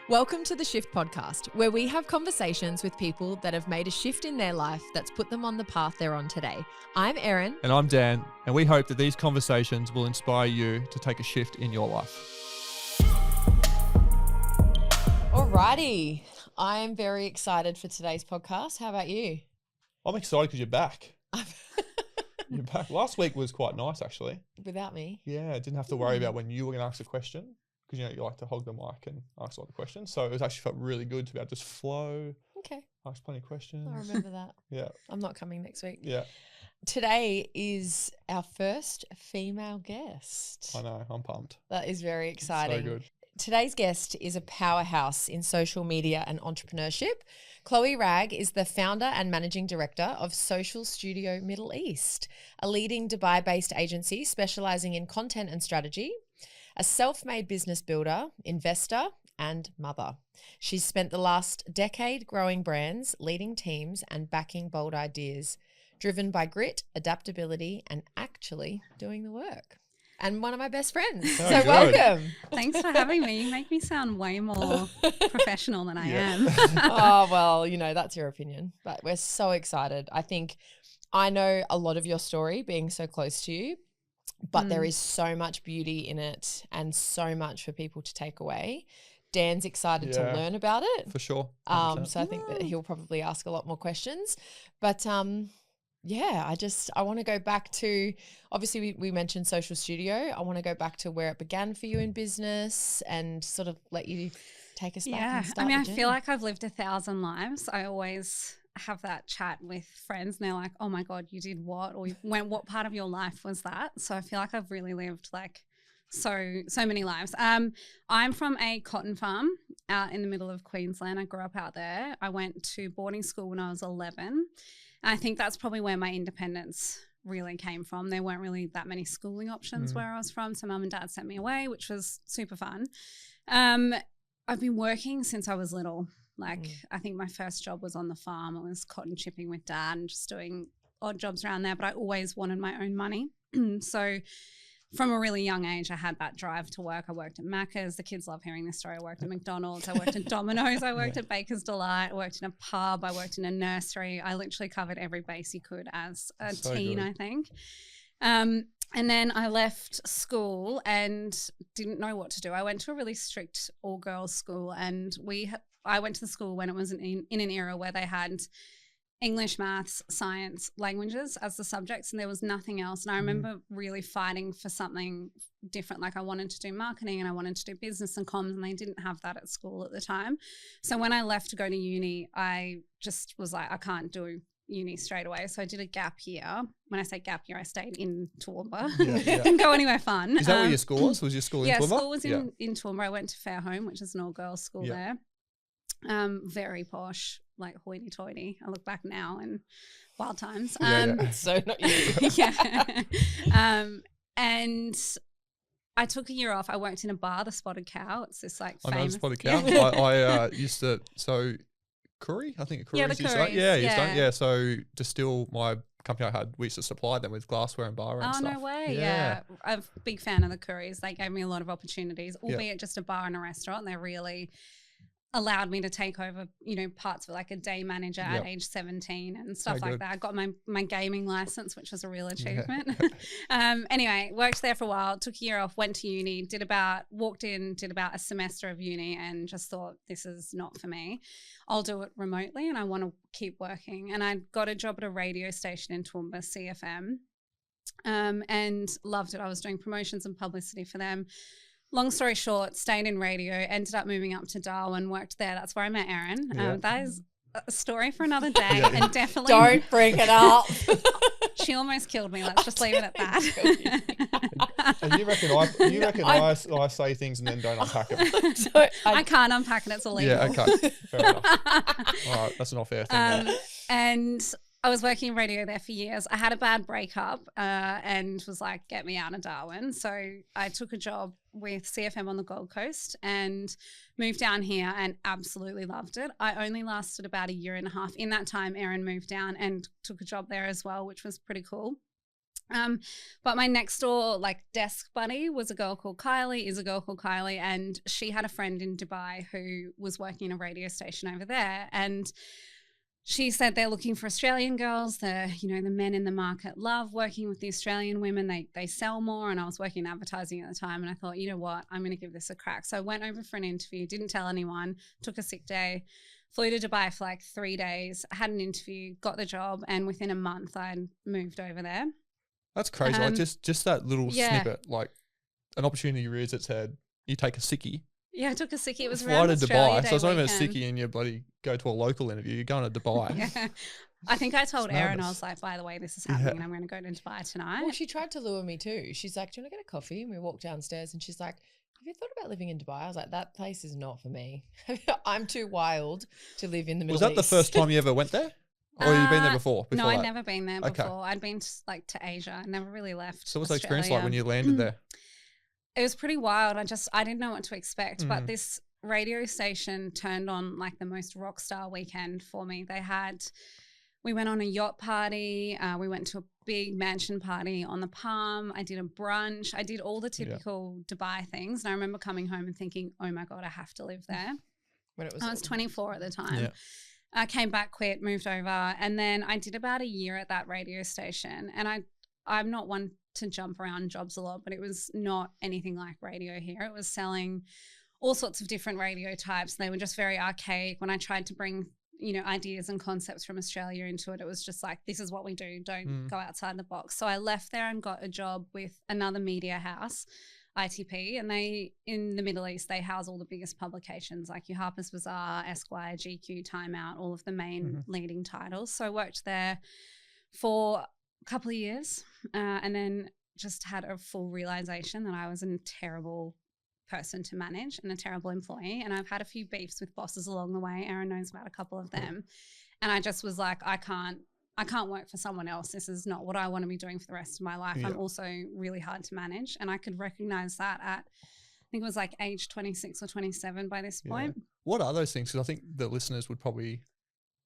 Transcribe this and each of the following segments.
Welcome to the Shift Podcast, where we have conversations with people that have made a shift in their life that's put them on the path they're on today. I'm Erin. And I'm Dan, and we hope that these conversations will inspire you to take a shift in your life. Alrighty, I'm very excited for today's podcast. How about you? I'm excited because you're back. You're back. Last week was quite nice, actually. Without me? Yeah, I didn't have to worry about when you were going to ask a question, because you like to hog the mic and ask all the questions. So it was actually felt really good to be able to just flow. Okay. Ask plenty of questions. I remember that. Yeah. I'm not coming next week. Yeah. Today is our first female guest. I know. I'm pumped. That is very exciting. So good. Today's guest is a powerhouse in social media and entrepreneurship. Chloe Ragg is the founder and managing director of Social Studio Middle East, a leading Dubai-based agency specializing in content and strategy, a self-made business builder, investor, and mother. She's spent the last decade growing brands, leading teams, and backing bold ideas, driven by grit, adaptability, and actually doing the work. And one of my best friends. So So good. welcome. Thanks for having me. You make me sound way more professional than I am. Oh, well, that's your opinion, but we're so excited. I think I know a lot of your story being so close to you, but there is so much beauty in it and so much for people to take away. Dan's excited to learn about it. For sure. So I think that he'll probably ask a lot more questions, but yeah, I want to go back to, obviously we mentioned Social Studio. I want to go back to where it began for you in business and sort of let you take us back and start I the feel journey. like I've lived 1,000 lives. I always have that chat with friends and they're like, oh my God, you did what? Or what part of your life was that? So I feel like I've really lived like so many lives. I'm from a cotton farm out in the middle of Queensland. I grew up out there. I went to boarding school when I was 11. I think that's probably where my independence really came from. There weren't really that many schooling options where I was from. So mum and dad sent me away, which was super fun. I've been working since I was little. I think my first job was on the farm. I was cotton chipping with dad and just doing odd jobs around there. But I always wanted my own money. So from a really young age, I had that drive to work. I worked at Macca's. The kids love hearing this story. I worked at McDonald's. I worked at Domino's. I worked at Baker's Delight. I worked in a pub. I worked in a nursery. I literally covered every base you could as a teen, I think. And then I left school and didn't know what to do. I went to a really strict all-girls school, and I went to the school when it was in an era where they had English, maths, science, languages as the subjects, and there was nothing else. And I remember really fighting for something different. Like I wanted to do marketing and I wanted to do business and comms, and they didn't have that at school at the time. So when I left to go to uni, I just was like, I can't do uni straight away. So I did a gap year. When I say gap year, I stayed in Toowoomba. Didn't go anywhere fun. Is that where your school was? Was your school in Toowoomba? Yeah, school was in Toowoomba. I went to Fairholme, which is an all-girls school there. Very posh, like hoity-toity. I look back now and wild times. So not you. And I took a year off. I worked in a bar, the Spotted Cow. It's this like famous. I know the Spotted Cow. I used to, Curry, I think Curry's the used Currys, to, so Distill, my company I had, we used to supply them with glassware and bar and stuff. Oh, no way. Yeah. I'm a big fan of the Currys. They gave me a lot of opportunities, albeit just a bar and a restaurant. They really allowed me to take over, parts of like a day manager at age 17 and stuff like that. I got my gaming license, which was a real achievement. Anyway, worked there for a while, took a year off, went to uni, did about a semester of uni and just thought, this is not for me. I'll do it remotely and I want to keep working. And I got a job at a radio station in Toowoomba, CFM, and loved it. I was doing promotions and publicity for them. Long story short, stayed in radio, ended up moving up to Darwin, worked there. That's where I met Erin. That is a story for another day and definitely Don't bring it up. She almost killed me. Let's just leave it at that. And you reckon I say things and then don't unpack them? So I can't unpack it. It's illegal. Yeah, okay. Fair enough. All right, that's an off-air thing. And I was working in radio there for years. I had a bad breakup and was like, get me out of Darwin. So I took a job with CFM on the Gold Coast and moved down here and absolutely loved it. I only lasted about a year and a half. In that time, Erin moved down and took a job there as well, which was pretty cool. But my next door desk buddy was a girl called Kylie, and she had a friend in Dubai who was working in a radio station over there. And she said they're looking for Australian girls. The men in the market love working with the Australian women. They sell more. And I was working in advertising at the time. And I thought, you know what, I'm going to give this a crack. So I went over for an interview, didn't tell anyone, took a sick day, flew to Dubai for 3 days, had an interview, got the job. And within a month, I moved over there. That's crazy. Just that little yeah. snippet, an opportunity rears its head. You take a sickie. Yeah, I took a sickie. It was fly around to Australia Dubai. Day So it's not even a weekend. sickie and you bloody go to a local interview. You're going to Dubai. Yeah. I think I told It's Erin, I madness. was like, by the way, this is happening and I'm going to go to Dubai tonight. Well, she tried to lure me too. She's like, do you want to get a coffee? And we walked downstairs and she's like, have you thought about living in Dubai? I was like, that place is not for me. I'm too wild to live in the Middle Was that East. the first time you ever went there? Or have you been there before? No, I'd that? never been there Okay. before. I'd been to Asia. I never really left. So what's the experience like Australia. when you landed there? It was pretty wild. I didn't know what to expect, but this radio station turned on the most rock star weekend for me. We went on a yacht party. We went to a big mansion party on the Palm. I did a brunch. I did all the typical Dubai things. And I remember coming home and thinking, oh my God, I have to live there. When it was I was 24 at the time. Yeah. I came back, quit, moved over. And then I did about a year at that radio station. And I'm not one to jump around jobs a lot, but it was not anything like radio here. It was selling all sorts of different radio types. They were just very archaic. When I tried to bring ideas and concepts from Australia into it, it was just this is what we do. Don't go outside the box. So I left there and got a job with another media house, ITP, and in the Middle East, they house all the biggest publications like your Harper's Bazaar, Esquire, GQ, Time Out, all of the main leading titles. So I worked there for a couple of years and then just had a full realization that I was a terrible person to manage and a terrible employee. And I've had a few beefs with bosses along the way. Erin knows about a couple of them. And I just was like, I can't work for someone else. This is not what I want to be doing for the rest of my life. Yeah. I'm also really hard to manage. And I could recognize that at, I think it was age 26 or 27 by this point. Yeah. What are those things? Because I think the listeners would probably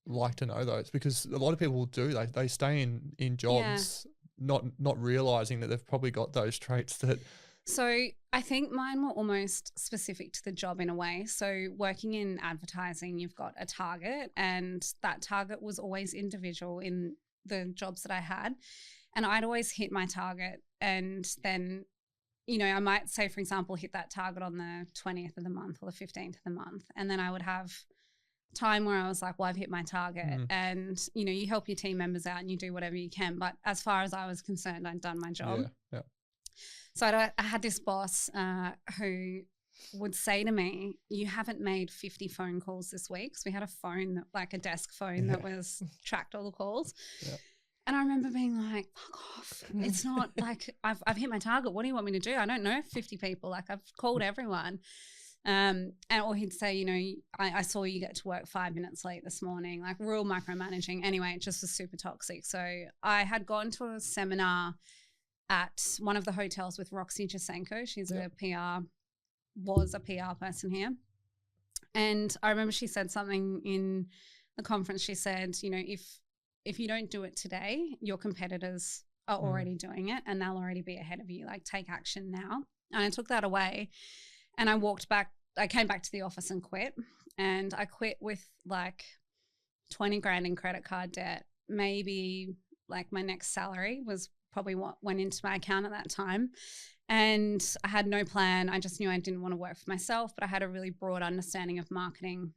like to know those, because a lot of people do. They stay in jobs not realizing that they've probably got those traits that. So I think mine were almost specific to the job in a way. So working in advertising, you've got a target, and that target was always individual in the jobs that I had. And I'd always hit my target. And then, I might say, for example, hit that target on the 20th of the month or the 15th of the month. And then I would have time where I was like, well, I've hit my target. And, you help your team members out and you do whatever you can. But as far as I was concerned, I'd done my job. Yeah. So I had this boss who would say to me, you haven't made 50 phone calls this week. So we had a phone, a desk phone that was tracked all the calls. Yeah. And I remember being like, fuck off. It's not I've hit my target. What do you want me to do? I don't know 50 people. I've called everyone. Or he'd say, I saw you get to work 5 minutes late this morning, real micromanaging. Anyway, it just was super toxic. So I had gone to a seminar at one of the hotels with Roxy Jasenko. She's was a PR person here. And I remember she said something in the conference. She said, if you don't do it today, your competitors are already doing it and they'll already be ahead of you. Take action now. And I took that away and I came back to the office and quit. And I quit with 20 grand in credit card debt. Maybe my next salary was probably what went into my account at that time. And I had no plan. I just knew I didn't want to work for myself, but I had a really broad understanding of marketing,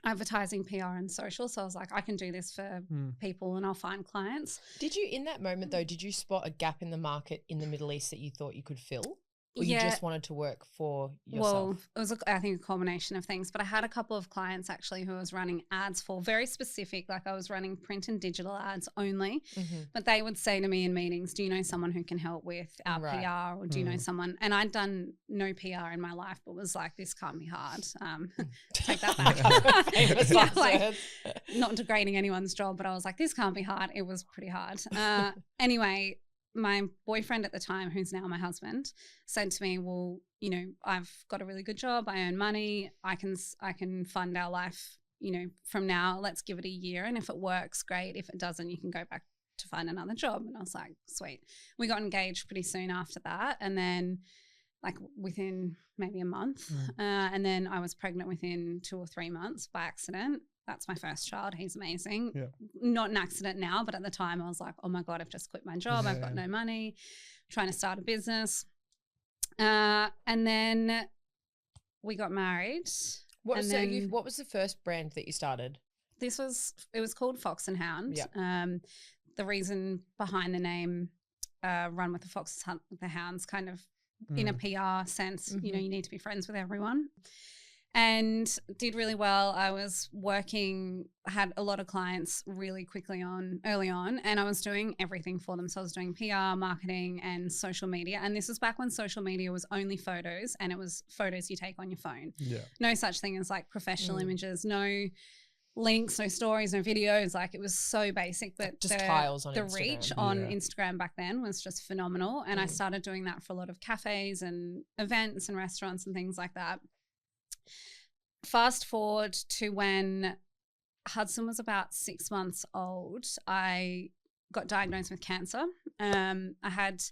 advertising, PR and social. So I was like, I can do this for people and I'll find clients. Did you, in that moment though, did you spot a gap in the market in the Middle East that you thought you could fill? Or you just wanted to work for yourself? Well, it was, I think, a combination of things. But I had a couple of clients actually who I was running ads for, very specific. I was running print and digital ads only. But they would say to me in meetings, do you know someone who can help with our PR, or do you know someone? And I'd done no PR in my life, but was like, this can't be hard. Take that back. Not degrading anyone's job, but I was like, this can't be hard. It was pretty hard. Anyway, my boyfriend at the time, who's now my husband, said to me, well, I've got a really good job. I earn money. I can fund our life, from now. Let's give it a year. And if it works, great. If it doesn't, you can go back to find another job. And I was like, sweet. We got engaged pretty soon after that. And then like within maybe a month. And then I was pregnant within 2 or 3 months by accident. That's my first child. He's amazing. Yeah. Not an accident now, but at the time I was like, oh my God, I've just quit my job. I've got no money, trying to start a business. And then we got married. What was the first brand that you started? It was called Fox and Hound. Yeah. The reason behind the name Run with the Foxes, Hunt with the Hounds, kind of in a PR sense, you know, you need to be friends with everyone. And did really well. I was working, had a lot of clients really early on, and I was doing everything for them. So I was doing PR, marketing, and social media. And this was back when social media was only photos, and it was photos you take on your phone. Yeah. No such thing as like professional images, no links, no stories, no videos. Like it was so basic, but just tiles on the Instagram. reach on Instagram back then was just phenomenal. And I started doing that for a lot of cafes and events and restaurants and things like that. Fast forward to when Hudson was about 6 months old, I got diagnosed with cancer. I had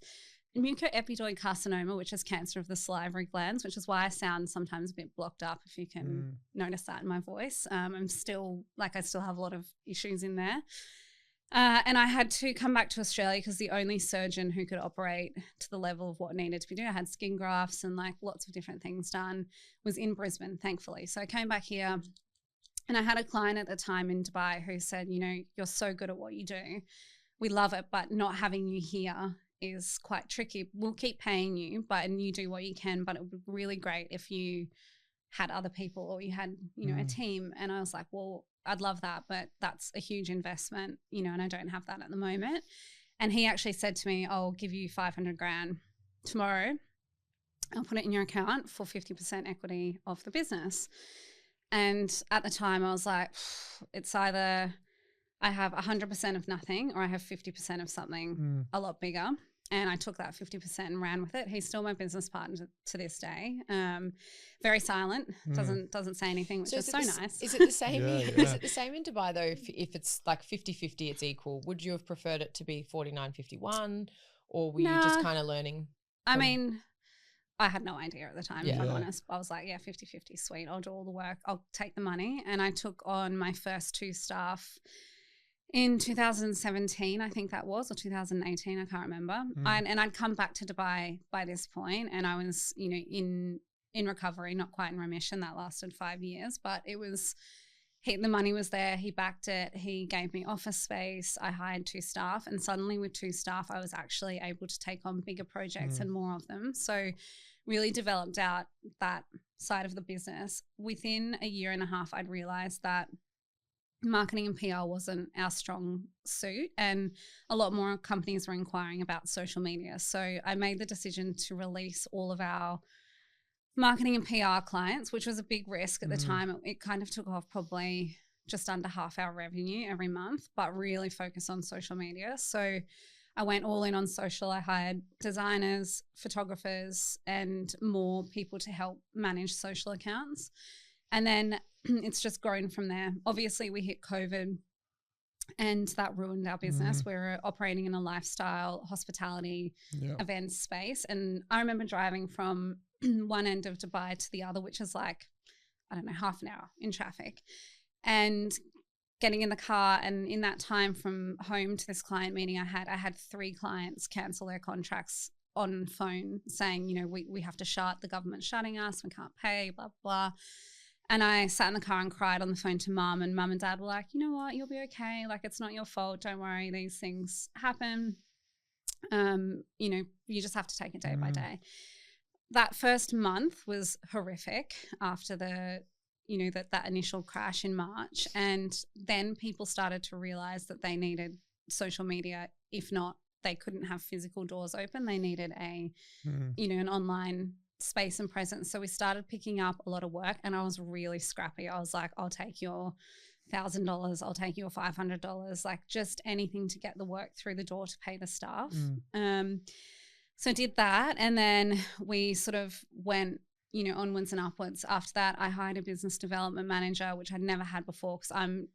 mucoepidoid carcinoma, which is cancer of the salivary glands, which is why I sound sometimes a bit blocked up, if you can notice that in my voice. I still have a lot of issues in there. And I had to come back to Australia because the only surgeon who could operate to the level of what needed to be done, I had skin grafts and like lots of different things done, was in Brisbane, thankfully. So I came back here, and I had a client at the time in Dubai who said, you know, you're so good at what you do. We love it, but not having you here is quite tricky. We'll keep paying you, and you do what you can, but it would be really great if you had other people or you had, you know, a team. And I was like, well, I'd love that, but that's a huge investment, you know, and I don't have that at the moment. And he actually said to me, I'll give you 500 grand tomorrow. I'll put it in your account for 50% equity of the business. And at the time I was like, it's either I have 100% of nothing or I have 50% of something a lot bigger. And I took that 50% and ran with it. He's still my business partner to this day. Very silent, doesn't say anything, which is so nice. Is it the same? Is it the same in Dubai though? If it's like 50-50, it's equal. Would you have preferred it to be 49-51, or were you just kind of learning? I mean, I had no idea at the time, if I'm honest. I was like, 50-50, sweet. I'll do all the work. I'll take the money. And I took on my first 2 staff in 2017, I think that was, or 2018, I can't remember. And I'd come back to Dubai by this point, and I was, you know, in recovery, not quite in remission. That lasted 5 years, but it was, the money was there. He backed it. He gave me office space. I hired 2 staff, and suddenly with 2 staff, I was actually able to take on bigger projects and more of them. So really developed out that side of the business. Within a year and a half, I'd realized that marketing and PR wasn't our strong suit, and a lot more companies were inquiring about social media. So I made the decision to release all of our marketing and PR clients, which was a big risk at the time. It kind of took off probably just under half our revenue every month, but really focus on social media. So I went all in on social. I hired designers, photographers, and more people to help manage social accounts. And then it's just grown from there. Obviously, we hit COVID and that ruined our business. We were operating in a lifestyle, hospitality, events space. And I remember driving from one end of Dubai to the other, which is like, I don't know, half an hour in traffic, and getting in the car. And in that time from home to this client meeting I had 3 clients cancel their contracts on phone saying, you know, we have to shut, the government's shutting us, we can't pay, blah, blah. And I sat in the car and cried on the phone to mum, and mum and dad were like, you know what, you'll be okay. Like, it's not your fault. Don't worry. These things happen. You know, you just have to take it day by day. That first month was horrific after the, you know, that initial crash in March. And then people started to realize that they needed social media. If not, they couldn't have physical doors open. They needed you know, an online space and presence. So we started picking up a lot of work, and I was really scrappy. I was like, I'll take your $1,000, I'll take your $500, like just anything to get the work through the door to pay the staff. So I did that, and then we sort of went, you know, onwards and upwards. After that, I hired a business development manager, which I'd never had before, because I'm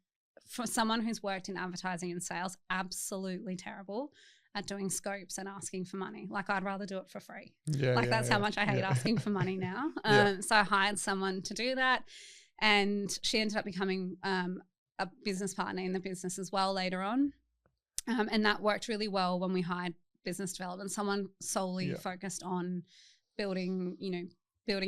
for someone who's worked in advertising and sales, absolutely terrible at doing scopes and asking for money. Like, I'd rather do it for free. That's how much I hate asking for money now. So I hired someone to do that, and she ended up becoming a business partner in the business as well later on. And that worked really well when we hired business development, someone solely focused on building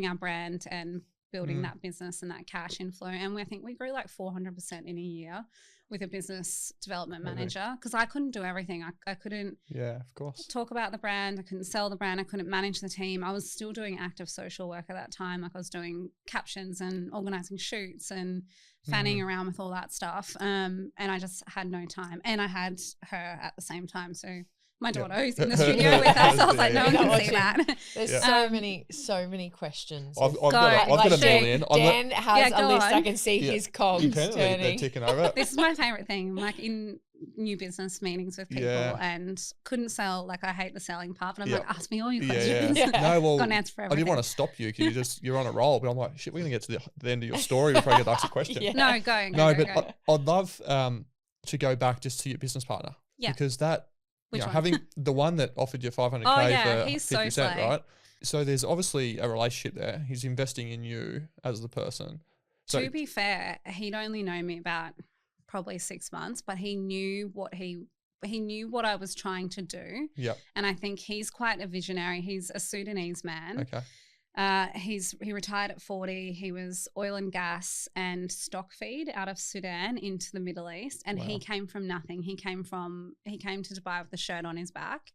our brand and building that business and that cash inflow. And I think we grew like 400% in a year with a business development manager, because I couldn't do everything. I couldn't of course. talk about the brand. I couldn't sell the brand. I couldn't manage the team. I was still doing active social work at that time. Like, I was doing captions and organizing shoots and fanning around with all that stuff. And I just had no time. And I had her at the same time. So my daughter who's in the studio with us, I was like, no one can see that. There's so many questions. I've got a million. Dan has a list. on. I can see his cogs They're turning. ticking over. This is my favorite thing. Like, in new business meetings with people and couldn't sell. Like, I hate the selling part, but I'm like, ask me all your questions. No, well, Got an answer for I everything. didn't want to stop you because you're on a roll, but I'm like, shit, we're going to get to the end of your story before I get to ask a question. No, go. I'd love to go back just to your business partner. Yeah. Because that, Which one? having the one that offered you 500K for he's 50%, so slay. right? So there's obviously a relationship there. He's investing in you as the person. So, To be fair, he'd only known me about probably 6 months, but he knew what what I was trying to do. Yep. And I think he's quite a visionary. He's a Sudanese man. Okay. He retired at 40. He was oil and gas and stock feed out of Sudan into the Middle East, and he came from nothing. He came to Dubai with the shirt on his back.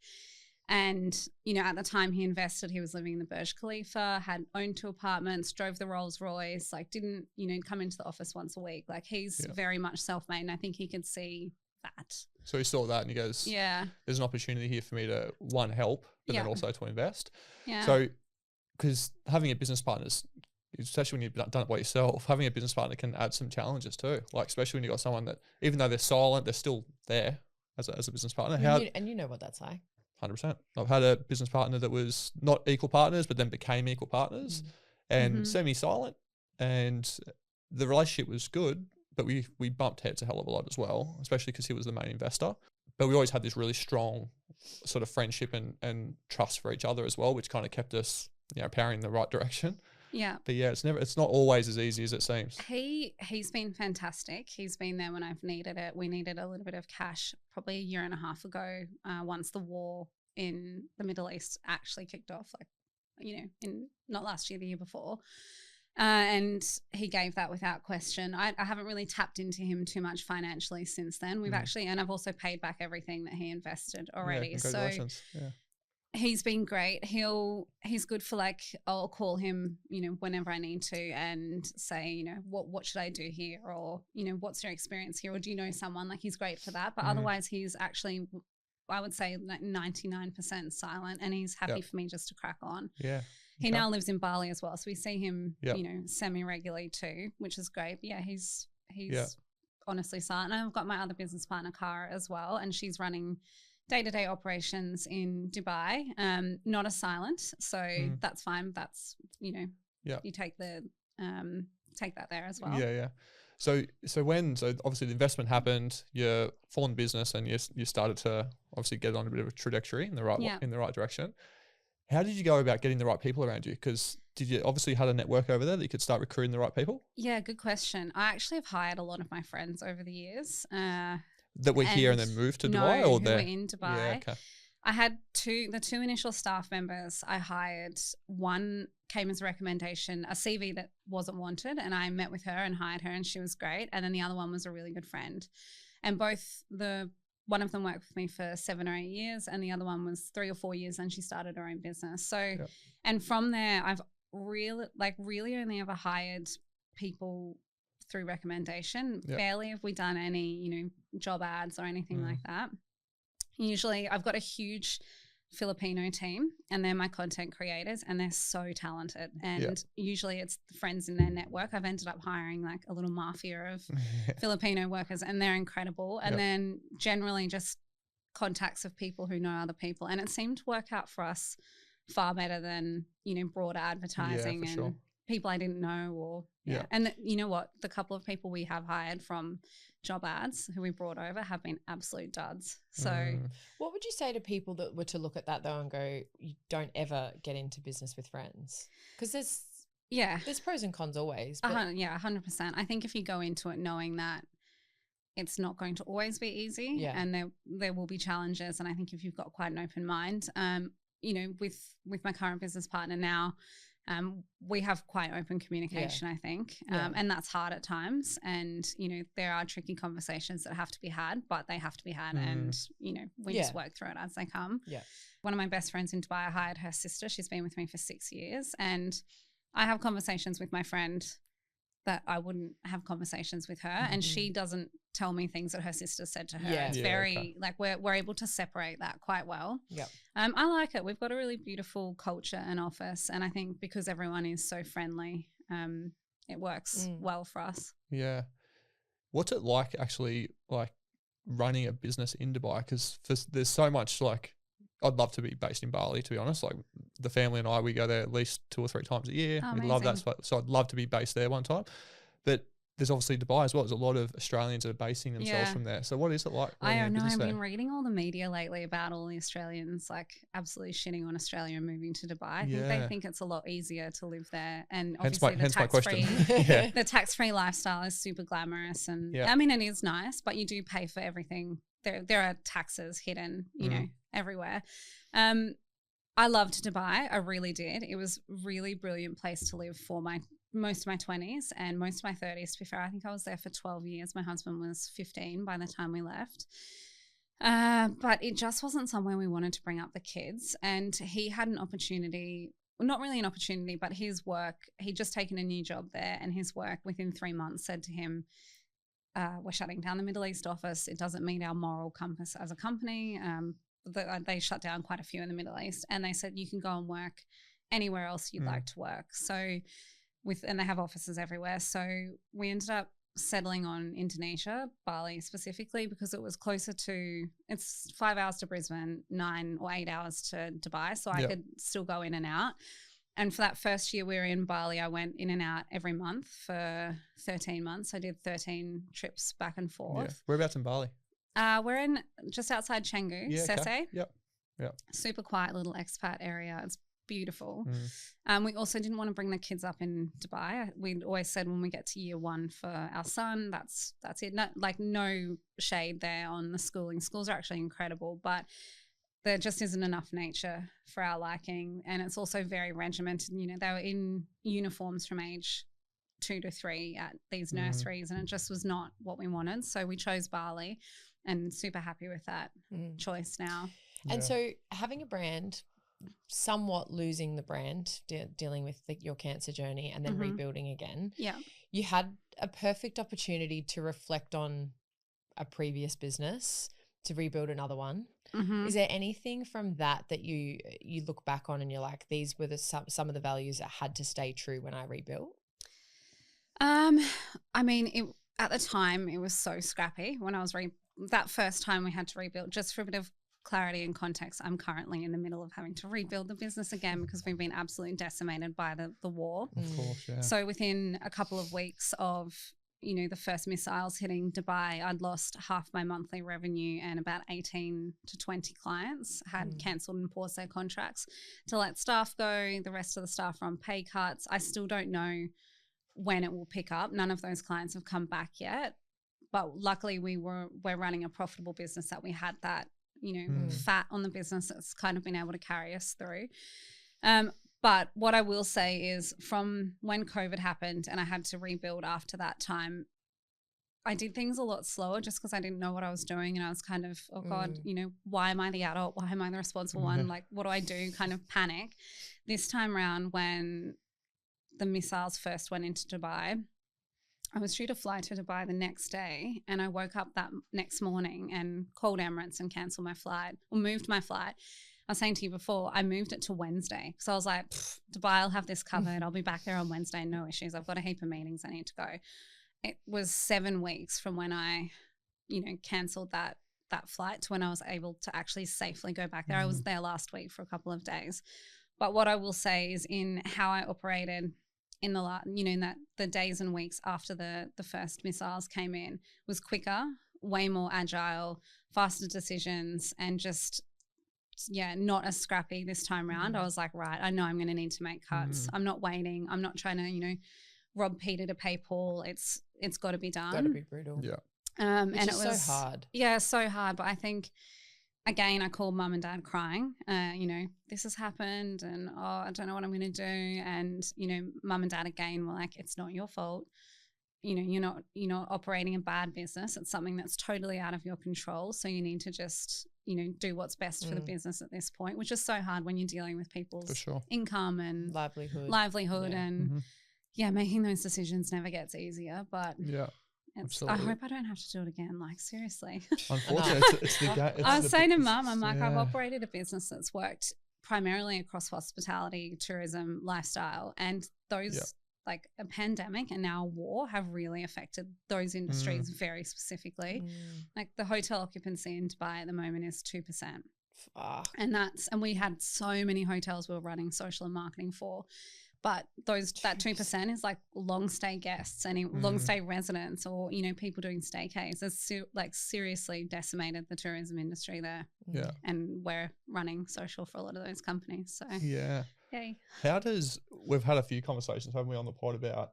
And, at the time he invested, he was living in the Burj Khalifa, had owned 2 apartments, drove the Rolls Royce, like didn't, come into the office once a week. Like, he's very much self-made, and I think he could see that. So he saw that and he goes, there's an opportunity here for me to, one, help, but then also to invest. Yeah. So, because having a business partner, especially when you've done it by yourself, having a business partner can add some challenges too. Like, especially when you've got someone that, even though they're silent, they're still there as a business partner. And you know what that's like. 100%. I've had a business partner that was not equal partners, but then became equal partners and semi-silent. And the relationship was good, but we bumped heads a hell of a lot as well, especially because he was the main investor. But we always had this really strong sort of friendship and trust for each other as well, which kind of kept us, powering in the right direction. Yeah. But it's not always as easy as it seems. He's been fantastic. He's been there when I've needed it. We needed a little bit of cash probably a year and a half ago, once the war in the Middle East actually kicked off, in not last year, the year before. And he gave that without question. I haven't really tapped into him too much financially since then. And I've also paid back everything that he invested already. Yeah, congratulations. So he's been great. He's good for, like, I'll call him, whenever I need to and say, what should I do here? Or, what's your experience here? Or do you know someone? Like, he's great for that. But otherwise he's actually, I would say, like 99% silent, and he's happy for me just to crack on. Yeah. He now lives in Bali as well. So we see him, semi-regularly too, which is great. But he's honestly silent. And I've got my other business partner, Cara, as well. And she's running day-to-day operations in Dubai, not as silent. So that's fine. That's, you take that there as well. Yeah. So obviously the investment happened, you formed business and you started to obviously get on a bit of a trajectory in the right direction. How did you go about getting the right people around you? Because did you obviously had a network over there that you could start recruiting the right people? Yeah, good question. I actually have hired a lot of my friends over the years. That were here and then moved to Dubai, or who were in Dubai. Yeah, okay. I had the two initial staff members I hired. One came as a recommendation, a CV that wasn't wanted, and I met with her and hired her, and she was great. And then the other one was a really good friend. And one of them worked with me for 7 or 8 years, and the other one was 3 or 4 years, and she started her own business. So, and from there, I've really only ever hired people through recommendation. Barely have we done any, job ads or anything like that. Usually I've got a huge Filipino team, and they're my content creators, and they're so talented. And usually it's friends in their network. I've ended up hiring like a little mafia of Filipino workers, and they're incredible. And then generally just contacts of people who know other people. And it seemed to work out for us far better than, broader advertising. Yeah, for sure. people I didn't know or And you know what? The couple of people we have hired from job ads who we brought over have been absolute duds. So what would you say to people that were to look at that though and go, you don't ever get into business with friends? Because there's pros and cons always. But 100%. I think if you go into it knowing that it's not going to always be easy and there will be challenges. And I think if you've got quite an open mind, you know, with my current business partner now, we have quite open communication, I think, and that's hard at times. And, you know, there are tricky conversations that have to be had, but they have to be had. And, you know, we just work through it as they come. Yeah. One of my best friends in Dubai, I hired her sister. She's been with me for 6 years. And I have conversations with my friend that I wouldn't have conversations with her. And she doesn't tell me things that her sister said to her. It's very like we're able to separate that quite well. Yeah. I like it. We've got a really beautiful culture and office. And I think because everyone is so friendly, it works well for us. Yeah. What's it like actually like running a business in Dubai? Because there's so much like, I'd love to be based in Bali, to be honest. Like the family and I, we go there at least 2 or 3 times a year. Oh, we love that spot. So I'd love to be based there one time. But there's obviously Dubai as well. There's a lot of Australians that are basing themselves from there. So what is it like? I don't know. I've been reading all the media lately about all the Australians like absolutely shitting on Australia and moving to Dubai. I think they think it's a lot easier to live there. And obviously the tax-free, the tax-free lifestyle is super glamorous. And I mean, it is nice, but you do pay for everything. There are taxes hidden, you know, everywhere. I loved Dubai. I really did. It was a really brilliant place to live for most of my 20s and most of my 30s. To be fair, I think I was there for 12 years. My husband was 15 by the time we left. But it just wasn't somewhere we wanted to bring up the kids. And he had an opportunity, well, not really an opportunity, but his work, he'd just taken a new job there, and his work within 3 months said to him, we're shutting down the Middle East office. It doesn't meet our moral compass as a company. They shut down quite a few in the Middle East, and they said you can go and work anywhere else you'd like to work. So and they have offices everywhere. So we ended up settling on Indonesia, Bali specifically, because it was closer to, it's 5 hours to Brisbane, 9 or 8 hours to Dubai. So I could still go in and out. And for that first year we were in Bali, I went in and out every month for 13 months. I did 13 trips back and forth. Yeah. Whereabouts in Bali? We're in just outside Canggu, Sese. Okay. Yep. Super quiet little expat area. It's beautiful. We also didn't want to bring the kids up in Dubai. We'd always said when we get to year 1 for our son, that's it. No shade there on the schooling. Schools are actually incredible, but there just isn't enough nature for our liking. And it's also very regimented. You know, they were in uniforms from age 2 to 3 at these nurseries, and it just was not what we wanted. So we chose Bali, and super happy with that choice now. And so having a brand, somewhat losing the brand, dealing with your cancer journey and then rebuilding again. Yeah. You had a perfect opportunity to reflect on a previous business, to rebuild another one. Is there anything from that you look back on and you're like, these were some of the values that had to stay true when I rebuilt? I mean, at the time it was so scrappy when I was that first time we had to rebuild. Just for a bit of clarity and context, I'm currently in the middle of having to rebuild the business again because we've been absolutely decimated by the war. Of course, yeah. So within a couple of weeks of, you know, the first missiles hitting Dubai, I'd lost half my monthly revenue, and about 18 to 20 clients had cancelled and paused their contracts to let staff go. The rest of the staff are on pay cuts. I still don't know when it will pick up. None of those clients have come back yet. But luckily we're running a profitable business that we had that, you know, fat on the business that's kind of been able to carry us through. But what I will say is from when COVID happened and I had to rebuild after that time, I did things a lot slower just because I didn't know what I was doing. And I was kind of, oh God, you know, why am I the adult? Why am I the responsible one? Like, what do I do? Kind of panic. This time around when the missiles first went into Dubai, I was due to fly to Dubai the next day, and I woke up that next morning and called Emirates and cancelled my flight, or moved my flight. I was saying to you before, I moved it to Wednesday. So I was like, Dubai, I'll have this covered. I'll be back there on Wednesday, no issues. I've got a heap of meetings I need to go. It was 7 weeks from when I, you know, cancelled that flight to when I was able to actually safely go back there. I was there last week for a couple of days. But what I will say is in how I operated in in that the days and weeks after the first missiles came in was quicker, way more agile, faster decisions, and just not as scrappy this time around. I was like, right, I know I'm going to need to make cuts. I'm not waiting. I'm not trying to, rob Peter to pay Paul. It's got to be done. Got to be brutal. Yeah. Which and is it was so hard. Yeah, so hard. But I think, again, I called mum and dad crying. This has happened, and I don't know what I'm going to do. And mum and dad again were like, it's not your fault. You're not operating a bad business. It's something that's totally out of your control. So you need to just do what's best for the business at this point, which is so hard when you're dealing with people's For sure. income and livelihood, and making those decisions never gets easier. But I hope I don't have to do it again. Like, seriously. Unfortunately, it's the game. I was saying to mum, I'm like, I've operated a business that's worked primarily across hospitality, tourism, lifestyle, and those like a pandemic and now a war have really affected those industries very specifically. Like the hotel occupancy in Dubai at the moment is 2%. And we had so many hotels we were running social and marketing for. But that 2% is like long stay guests and long stay residents, or people doing staycays. It's seriously decimated the tourism industry there. Yeah, and we're running social for a lot of those companies. So yay. We've had a few conversations, haven't we, on the pod about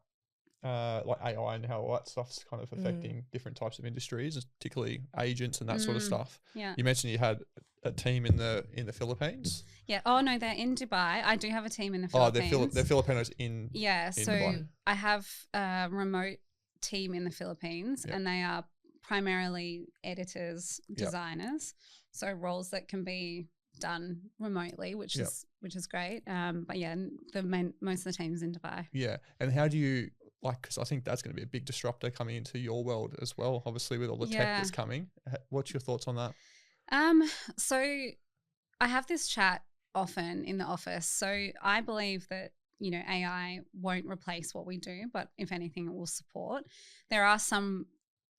like AI and how all that stuff's kind of affecting different types of industries, particularly agents and that sort of stuff. Yeah. You mentioned you had a team in the Philippines. Yeah. Oh no, they're in Dubai. I do have a team in the Philippines. Oh, they're Filipinos in. Yeah. In so Dubai. I have a remote team in the Philippines, and they are primarily editors, designers. So roles that can be done remotely, which is great. But yeah, most of the team's in Dubai. Yeah. And how do you because I think that's going to be a big disruptor coming into your world as well, obviously with all the tech that's coming. What's your thoughts on that? So I have this chat often in the office. So I believe that, AI won't replace what we do, but if anything, it will support. There are some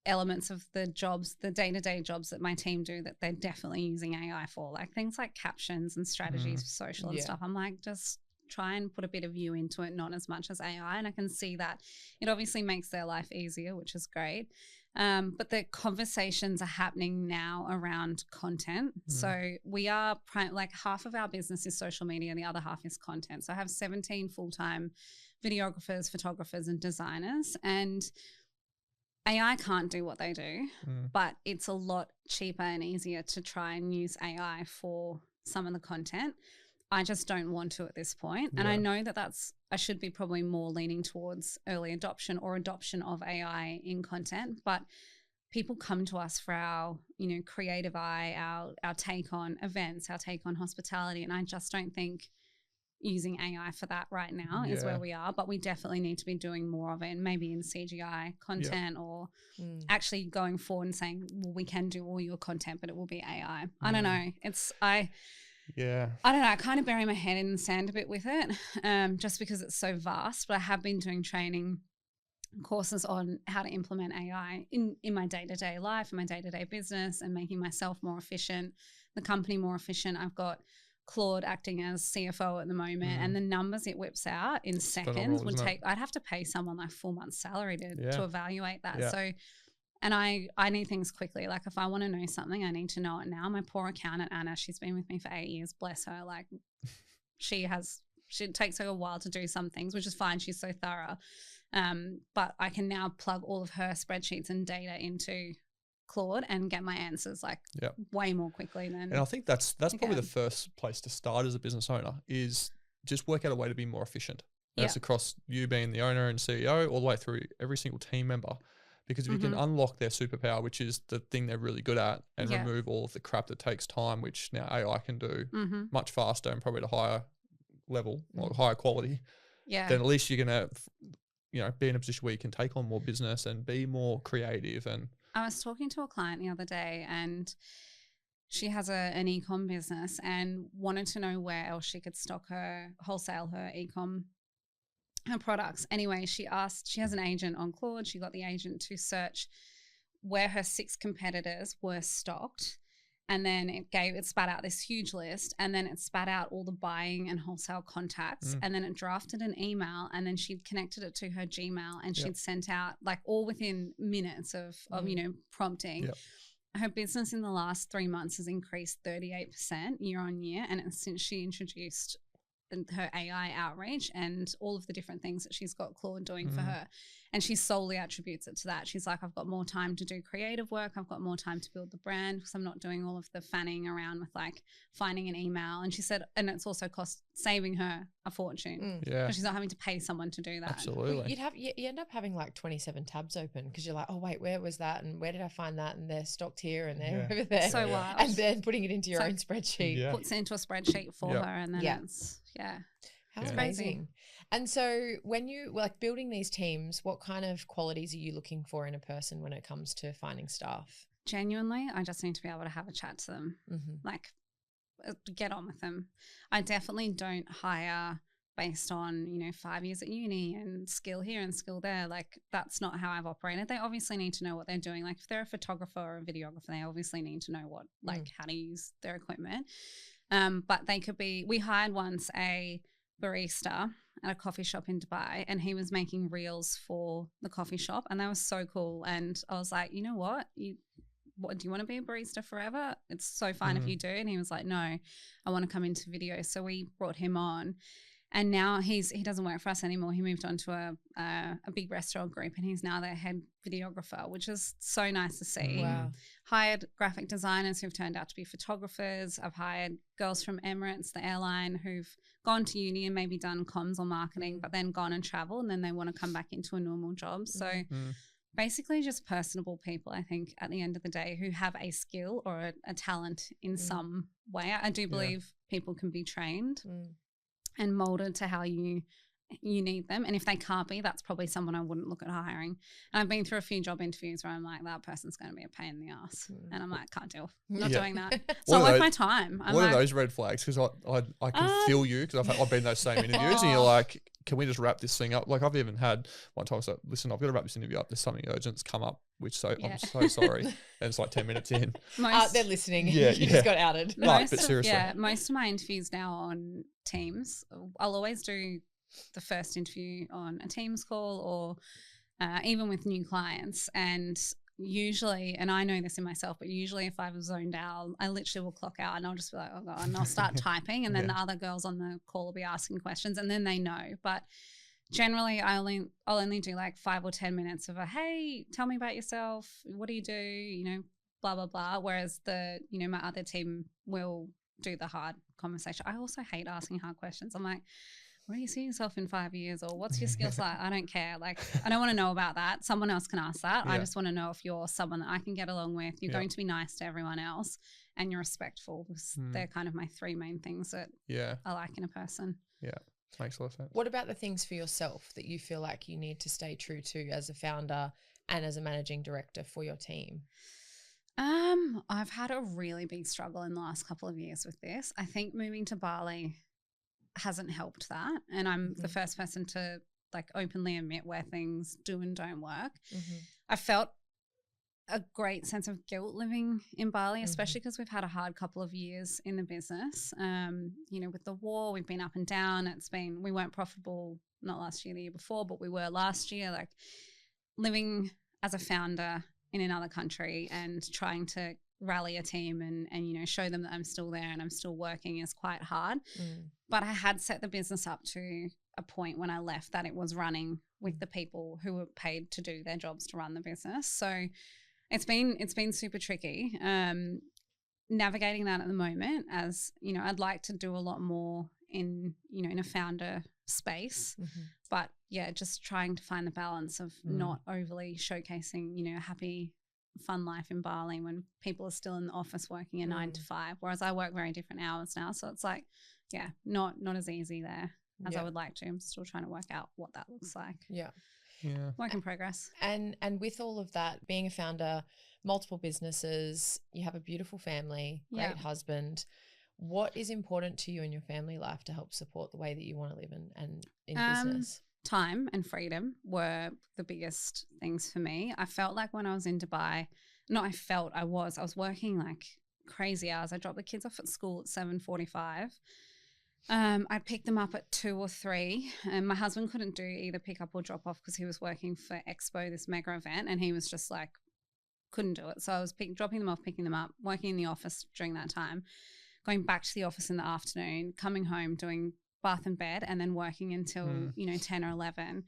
elements of the jobs, the day-to-day jobs that my team do that they're definitely using AI for, like things like captions and strategies for social and stuff. I'm like, just try and put a bit of you into it, not as much as AI. And I can see that it obviously makes their life easier, which is great. But the conversations are happening now around content. So we are half of our business is social media, the other half is content. So I have 17 full-time videographers, photographers, and designers. And AI can't do what they do, but it's a lot cheaper and easier to try and use AI for some of the content. I just don't want to at this point. And I know that I should be probably more leaning towards early adoption or adoption of AI in content, but people come to us for our, creative eye, our take on events, our take on hospitality. And I just don't think using AI for that right now is where we are, but we definitely need to be doing more of it, and maybe in CGI content or actually going forward and saying, well, we can do all your content, but it will be AI. I don't know. I don't know. I kind of bury my head in the sand a bit with it, just because it's so vast. But I have been doing training courses on how to implement AI in my day-to-day life, in my day-to-day business, and making myself more efficient, the company more efficient. I've got Claude acting as CFO at the moment, and the numbers it whips out in seconds would take. I'd have to pay someone like 4 months' salary to evaluate that. Yeah. So. And I need things quickly. Like if I want to know something, I need to know it now. My poor accountant, Anna, she's been with me for 8 years. Bless her. Like she takes her a while to do some things, which is fine. She's so thorough. But I can now plug all of her spreadsheets and data into Claude and get my answers way more quickly than. And I think that's probably the first place to start as a business owner, is just work out a way to be more efficient. That's across you being the owner and CEO, all the way through every single team member. Because if you can unlock their superpower, which is the thing they're really good at, and remove all of the crap that takes time, which now AI can do much faster and probably at a higher level or higher quality, then at least you're going to, be in a position where you can take on more business and be more creative. And I was talking to a client the other day, and she has an e-com business and wanted to know where else she could wholesale her e-com her products. Anyway, she has an agent on Claude. She got the agent to search where her 6 competitors were stocked And then it spat out this huge list, and then it spat out all the buying and wholesale contacts, and then it drafted an email, and then she'd connected it to her Gmail, and she'd sent out, like, all within minutes of prompting. Yep. Her business in the last 3 months has increased 38% year on year, and it's since she introduced her AI outreach and all of the different things that she's got Claude doing for her. And she solely attributes it to that. She's like, I've got more time to do creative work. I've got more time to build the brand because I'm not doing all of the fanning around with like finding an email. And she said, and it's also saving her a fortune. Yeah. Because she's not having to pay someone to do that. Absolutely. Well, you end up having like 27 tabs open because you're like, oh wait, where was that? And where did I find that? And they're stocked here and they're over there. So wild. And then putting it into your own spreadsheet. Puts it into a spreadsheet for her, and then it's How amazing. And so when you like building these teams, what kind of qualities are you looking for in a person when it comes to finding staff? Genuinely, I just need to be able to have a chat to them, like get on with them. I definitely don't hire based on, 5 years at uni and skill here and skill there. Like that's not how I've operated. They obviously need to know what they're doing. Like if they're a photographer or a videographer, they obviously need to know what, like how to use their equipment. But they could be, we hired once a barista at a coffee shop in Dubai, and he was making reels for the coffee shop, and that was so cool. And I was like, you know what, do you want to be a barista forever? It's so fine if you do. And he was like, no, I want to come into video. So we brought him on, and now he doesn't work for us anymore. He moved on to a big restaurant group, and he's now their head videographer, which is so nice to see. Wow. Hired graphic designers who've turned out to be photographers. I've hired girls from Emirates, the airline, who've gone to uni and maybe done comms or marketing, but then gone and traveled, and then they want to come back into a normal job. So basically just personable people, I think, at the end of the day, who have a skill or a talent in some way. I do believe people can be trained and molded to how you need them. And if they can't be, that's probably someone I wouldn't look at hiring. And I've been through a few job interviews where I'm like, that person's going to be a pain in the ass. And I'm like, can't deal. I'm not doing that. So I worth my time. What are those red flags? Because I can feel you, because I've been in those same interviews and you're like, can we just wrap this thing up? Like I've even had one time I was like, listen, I've got to wrap this interview up. There's something urgent's come up, which I'm so sorry. And it's like 10 minutes in. They're listening. You just got outed. But seriously. Most of my interviews now on Teams, I'll always do the first interview on a Teams call or even with new clients. And usually, and I know this in myself, but usually if I've zoned out, I literally will clock out and I'll just be like, oh God, and I'll start typing, and then the other girls on the call will be asking questions, and then they know. But generally I'll only do like 5 or 10 minutes of hey, tell me about yourself. What do you do? Blah, blah, blah. Whereas my other team will do the hard conversation. I also hate asking hard questions. I'm like, where do you see yourself in 5 years? Or what's your skills like? I don't care. Like, I don't want to know about that. Someone else can ask that. I just want to know if you're someone that I can get along with. You're going to be nice to everyone else, and you're respectful. They're kind of my 3 main things that I like in a person. Yeah, makes a lot of sense. What about the things for yourself that you feel like you need to stay true to as a founder and as a managing director for your team? I've had a really big struggle in the last couple of years with this. I think moving to Bali hasn't helped that, and I'm the first person to like openly admit where things do and don't work. I felt a great sense of guilt living in Bali, especially because we've had a hard couple of years in the business. With the war, we've been up and down. We weren't profitable, not last year, the year before, but we were last year. Like living as a founder in another country and trying to rally a team and show them that I'm still there and I'm still working is quite hard. But I had set the business up to a point when I left that it was running with the people who were paid to do their jobs to run the business. So it's been super tricky navigating that at the moment. As I'd like to do a lot more in a founder space, but just trying to find the balance of not overly showcasing a happy fun life in Bali when people are still in the office working a 9 to 5, whereas I work very different hours now. So it's like, not as easy there as I would like to. I'm still trying to work out what that looks like. Yeah. Work in progress. And with all of that, being a founder, multiple businesses, you have a beautiful family, great husband. What is important to you in your family life to help support the way that you want to live and in business? Time and freedom were the biggest things for me. I felt like when I was in Dubai, I was working like crazy hours. I dropped the kids off at school at 7:45. I'd pick them up at 2 or 3, and my husband couldn't do either pick up or drop off because he was working for Expo, this mega event, and he was just like, couldn't do it. So I was dropping them off, picking them up, working in the office during that time, going back to the office in the afternoon, coming home, doing bath and bed, and then working until, 10 or 11.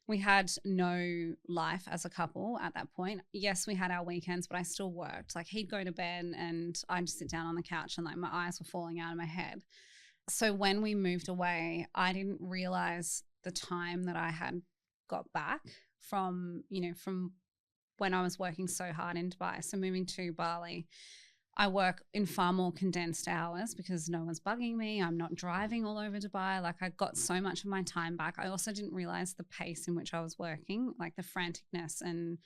We had no life as a couple at that point. Yes, we had our weekends, but I still worked. Like, he'd go to bed and I'd just sit down on the couch and like my eyes were falling out of my head. So when we moved away, I didn't realize the time that I had got back from when I was working so hard in Dubai. So moving to Bali, I work in far more condensed hours because no one's bugging me. I'm not driving all over Dubai. Like, I got so much of my time back. I also didn't realize the pace in which I was working, like the franticness and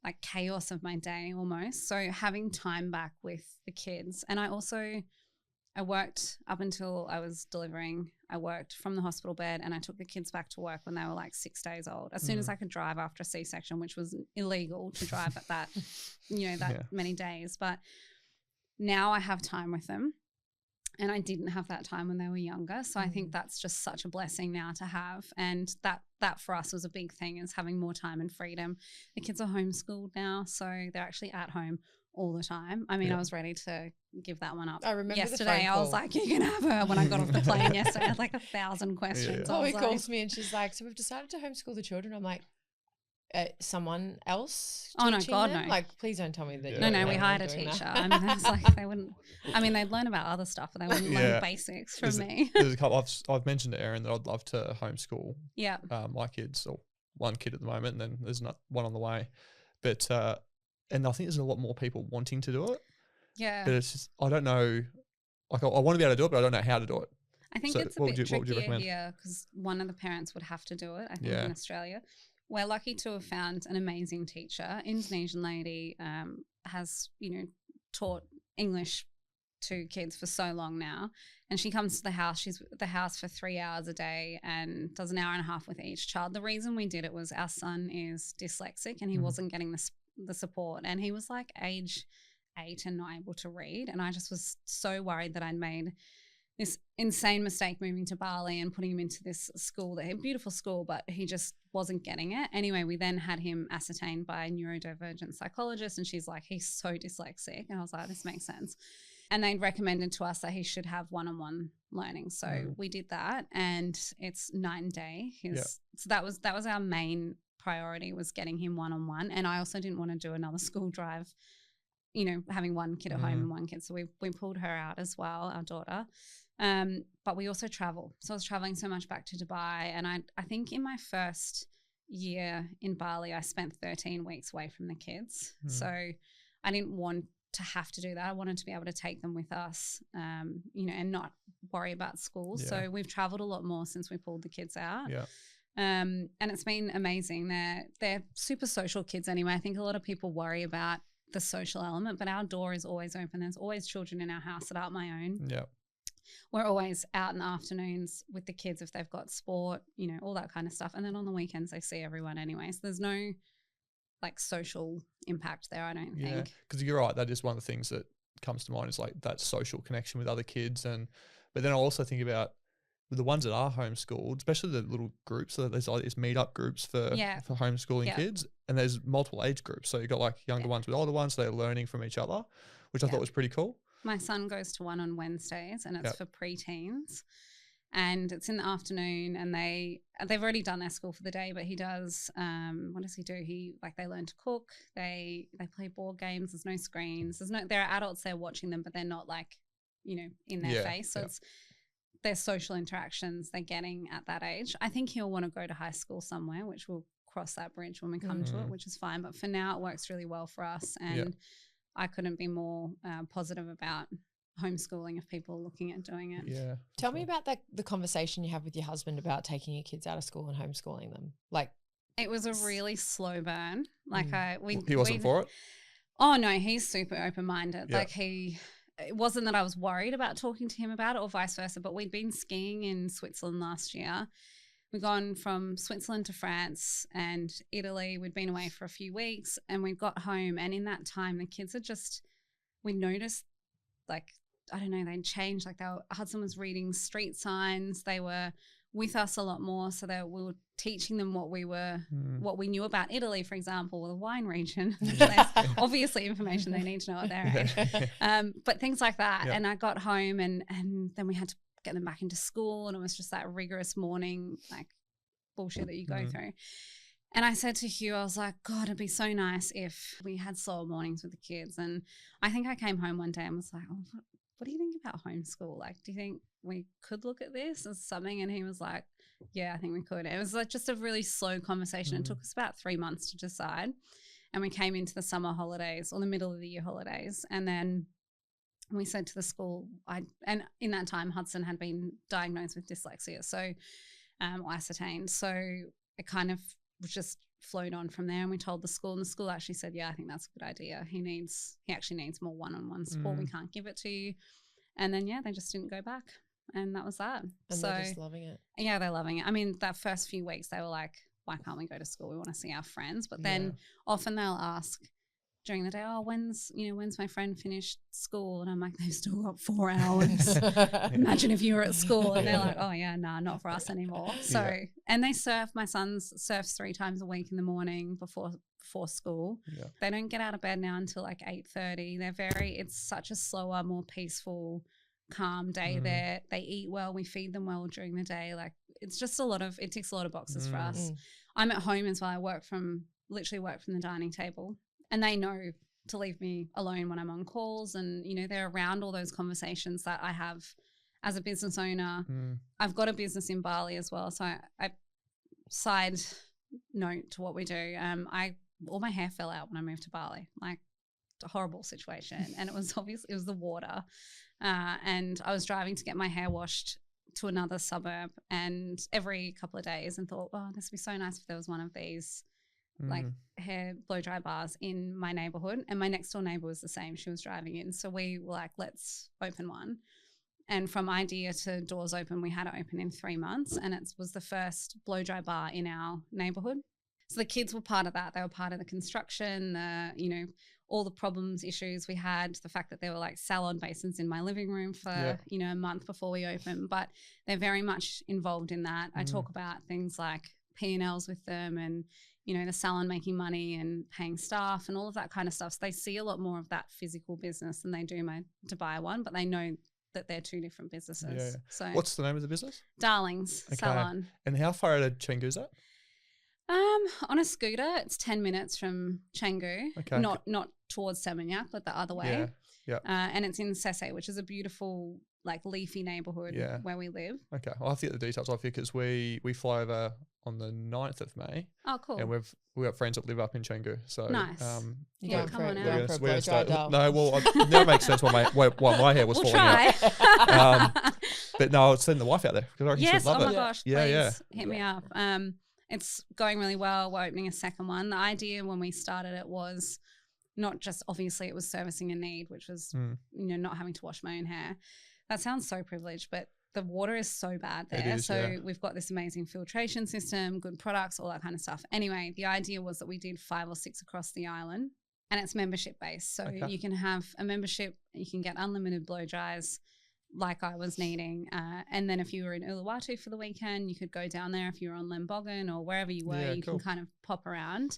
like chaos of my day almost. So having time back with the kids. And I worked up until I was delivering. I worked from the hospital bed and I took the kids back to work when they were like 6 days old. As soon as I could drive after a C-section, which was illegal to drive at that, many days. But now I have time with them, and I didn't have that time when they were younger. So I think that's just such a blessing now to have. And that for us was a big thing, is having more time and freedom. The kids are homeschooled now, so they're actually at home all the time. I mean, I was ready to give that one up. I remember yesterday. I was like, you can have her. When I got off the plane yesterday, I had like 1,000 questions. Chloe calls me and she's like, so we've decided to homeschool the children. I'm like, someone else? Oh no, God, them? no! Like, please don't tell me that. No, we hired a teacher. I mean, it's like they wouldn't. I mean, they'd learn about other stuff, but they wouldn't learn basics from me. There's a couple. I've mentioned to Erin that I'd love to homeschool. Yeah. My kids, or one kid at the moment, and then there's not one on the way. But and I think there's a lot more people wanting to do it. Yeah. But it's just, I don't know. Like, I want to be able to do it, but I don't know how to do it. I think it's a bit trickier here because one of the parents would have to do it, I think, in Australia. We're lucky to have found an amazing teacher. Indonesian lady has, taught English to kids for so long now. And she comes to the house. She's at the house for 3 hours a day and does an hour and a half with each child. The reason we did it was our son is dyslexic and he wasn't getting the support. And he was like age 8 and not able to read. And I just was so worried that I'd made this insane mistake moving to Bali and putting him into this school, a beautiful school, but he just wasn't getting it. Anyway, we then had him ascertained by a neurodivergent psychologist, and she's like, he's so dyslexic. And I was like, this makes sense. And they recommended to us that he should have one-on-one learning. So we did that, and it's night and day. So that was our main priority, was getting him one-on-one. And I also didn't want to do another school drive, having one kid at home and one kid. So we pulled her out as well, our daughter. But we also travel. So I was traveling so much back to Dubai. And I think in my first year in Bali, I spent 13 weeks away from the kids. So I didn't want to have to do that. I wanted to be able to take them with us, and not worry about school. Yeah. So we've traveled a lot more since we pulled the kids out. Yeah. And it's been amazing. They're super social kids anyway. I think a lot of people worry about the social element, but our door is always open. There's always children in our house that aren't my own. Yeah. We're always out in the afternoons with the kids if they've got sport, all that kind of stuff. And then on the weekends they see everyone anyway. So there's no like social impact there, I don't think. Yeah, because you're right. That is one of the things that comes to mind, is like that social connection with other kids. But then I also think about the ones that are homeschooled, especially the little groups. So there's like these meetup groups for homeschooling kids, and there's multiple age groups. So you've got like younger ones with older ones. So they're learning from each other, which I thought was pretty cool. My son goes to one on Wednesdays, and it's for preteens, and it's in the afternoon. And they've already done their school for the day, but he does. What does he do? They learn to cook. They play board games. There's no screens. There are adults there watching them, but they're not like in their face. So it's their social interactions they're getting at that age. I think he'll want to go to high school somewhere, which we'll cross that bridge when we come to it, which is fine. But for now, it works really well for us, and I couldn't be more positive about homeschooling if people are looking at doing it. Yeah. Tell me about the conversation you have with your husband about taking your kids out of school and homeschooling them. Like, it was a really slow burn. He wasn't for it? Oh no, he's super open-minded. Yeah. It wasn't that I was worried about talking to him about it or vice versa, but we'd been skiing in Switzerland last year. We'd gone from Switzerland to France and Italy. We'd been away for a few weeks, and we got home, and in that time the kids we noticed like, I don't know, they'd changed. Like Hudson was reading street signs. They were with us a lot more. So we were teaching them what we knew about Italy, for example, or the wine region. There's obviously information they need to know at their age. But things like that. Yeah. And I got home and then we had to get them back into school. And it was just that rigorous morning, like bullshit that you go through. And I said to Hugh, I was like, God, it'd be so nice if we had slower mornings with the kids. And I think I came home one day and was like, oh, what do you think about homeschool? Like, do you think we could look at this as something? And he was like, yeah, I think we could. It was like just a really slow conversation. It took us about 3 months to decide. And we came into the summer holidays or the middle of the year holidays. And then we said to the school, and in that time, Hudson had been diagnosed with dyslexia, so ascertained. So it kind of was just flowed on from there. And we told the school, and the school actually said, yeah, I think that's a good idea. He actually needs more one-on-one support. We can't give it to you. And then, yeah, they just didn't go back. And that was that. And they're just loving it. Yeah, they're loving it. I mean, that first few weeks, they were like, why can't we go to school? We want to see our friends. But then often they'll ask during the day, oh, when's my friend finished school? And I'm like, they've still got 4 hours. Imagine if you were at school. And they're like, oh yeah, nah, not for us anymore. So, and they surf. My son surfs 3 times a week in the morning before school. Yeah. They don't get out of bed now until like 8:30. It's such a slower, more peaceful, calm day there. They eat well. We feed them well during the day. Like it's just it ticks a lot of boxes for us. I'm at home as well. I literally work from the dining table. And they know to leave me alone when I'm on calls, and, you know, they're around all those conversations that I have as a business owner. I've got a business in Bali as well. So I side note to what we do. All my hair fell out when I moved to Bali, like a horrible situation. And it was the water. And I was driving to get my hair washed to another suburb, and every couple of days, and thought, oh, this would be so nice if there was one of these like hair blow dry bars in my neighborhood. And my next door neighbor was the same. She was driving in. So we were like, let's open one. And from idea to doors open, we had it open in 3 months. And it was the first blow dry bar in our neighborhood. So the kids were part of that. They were part of the construction, all the problems, issues we had, the fact that there were like salon basins in my living room for, a month before we opened. But they're very much involved in that. I talk about things like P&Ls with them, and the salon making money and paying staff and all of that kind of stuff. So they see a lot more of that physical business than they do my Dubai one, but they know that they're 2 different businesses. Yeah. So what's the name of the business? Darlings Salon. And how far out of Canggu is that? On a scooter, it's 10 minutes from Canggu. Okay. Not towards Seminyak, but the other way. Yeah. And it's in Sese, which is a beautiful, like, leafy neighborhood where we live. Okay. I'll have to get the details off you, because we fly over on the 9th of May. Oh, cool. And we've got friends that live up in Canggu. So nice. Come on out. No, well, it never makes sense why my hair was falling out. But no, I'll send the wife out there, because I reckon she'd love it. Oh my gosh, please hit me up. It's going really well. We're opening a second one. The idea when we started it was not just, obviously it was servicing a need, which was, not having to wash my own hair. That sounds so privileged, but the water is so bad there. We've got this amazing filtration system, good products, all that kind of stuff. Anyway, the idea was that we did 5 or 6 across the island, and it's membership based. So you can have a membership, you can get unlimited blow dries like I was needing. And then if you were in Uluwatu for the weekend, you could go down there. If you were on Lembogan or wherever you were, you can kind of pop around.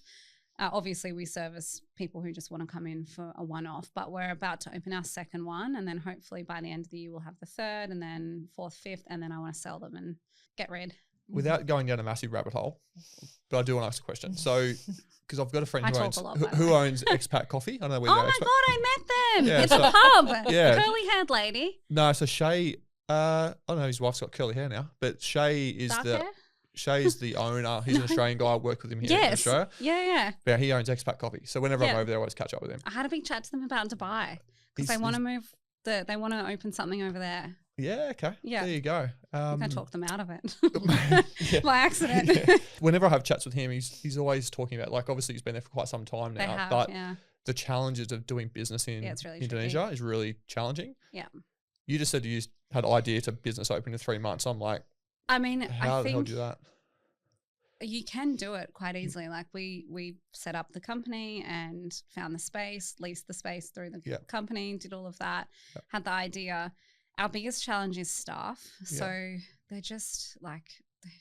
Obviously, we service people who just want to come in for a one-off, but we're about to open our second one, and then hopefully by the end of the year we'll have the third, and then 4th, 5th, and then I want to sell them and get rid. Without going down a massive rabbit hole, but I do want to ask a question. So, because I've got a friend who owns Expat Coffee. I don't know where. Oh my God, I met them. Yeah, it's a pub. Yeah, curly-haired lady. No, so Shay. I don't know. His wife's got curly hair now, but Shay is Dark hair? Shay's the owner. He's an Australian guy. I work with him here in Australia. Yeah. But he owns Expat Coffee. So whenever I'm over there, I always catch up with him. I had a big chat to them about Dubai, because they want to move. They want to open something over there. Yeah. Okay. Yeah. There you go. I think I talked them out of it by accident. Yeah. Whenever I have chats with him, he's always talking about, like, obviously he's been there for quite some time now, but the challenges of doing business in Indonesia is really challenging. Yeah. You just said you had an idea to business open in 3 months. I'm like, I mean, how the hell do you do that? you can do it quite easily. Like we set up the company and found the space, leased the space through the company, did all of that, had the idea. Our biggest challenge is staff. So they're just like,